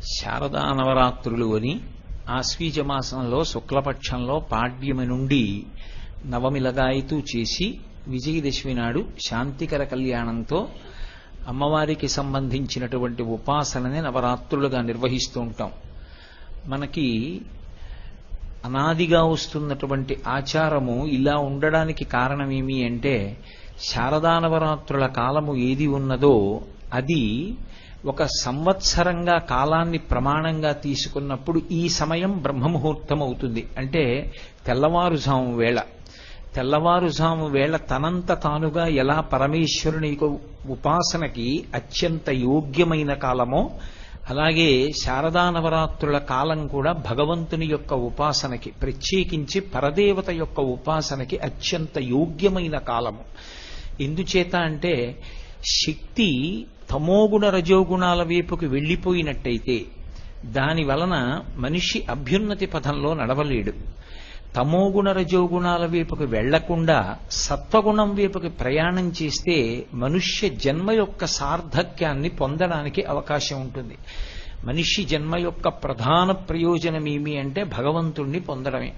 శారదా నవరాత్రులు అని ఆశ్వీజమాసంలో శుక్లపక్షంలో పాడ్యమి నుండి నవమిలగాయతూ చేసి విజయదశమి నాడు శాంతికర కళ్యాణంతో అమ్మవారికి సంబంధించినటువంటి ఉపాసనని నవరాత్రులుగా నిర్వహిస్తూ ఉంటాం. మనకి అనాదిగా వస్తున్నటువంటి ఆచారము ఇలా ఉండడానికి కారణమేమి అంటే, శారదా నవరాత్రుల కాలము ఏది ఉన్నదో అది ఒక సంవత్సరంగా కాలాన్ని ప్రమాణంగా తీసుకున్నప్పుడు ఈ సమయం బ్రహ్మముహూర్తం అవుతుంది. అంటే తెల్లవారుజాము వేళ తనంత తానుగా ఎలా పరమేశ్వరుని ఉపాసనకి అత్యంత యోగ్యమైన కాలమో, అలాగే శారదా నవరాత్రుల కాలం కూడా భగవంతుని యొక్క ఉపాసనకి, ప్రత్యేకించి పరదేవత యొక్క ఉపాసనకి అత్యంత యోగ్యమైన కాలము. ఎందుచేత అంటే శక్తి తమోగుణ రజోగుణాల వైపుకి వెళ్ళిపోయినట్టయితే దాని వలన మనిషి అభ్యున్నతి పథంలో నడవలేడు. తమోగుణ రజోగుణాల వైపుకి వెళ్లకుండా సత్వగుణం వైపుకి ప్రయాణం చేస్తే మనుష్య జన్మ యొక్క సార్థక్యాన్ని పొందడానికి అవకాశం ఉంటుంది. మనిషి జన్మ యొక్క ప్రధాన ప్రయోజనం ఏమి అంటే భగవంతుణ్ణి పొందడమే.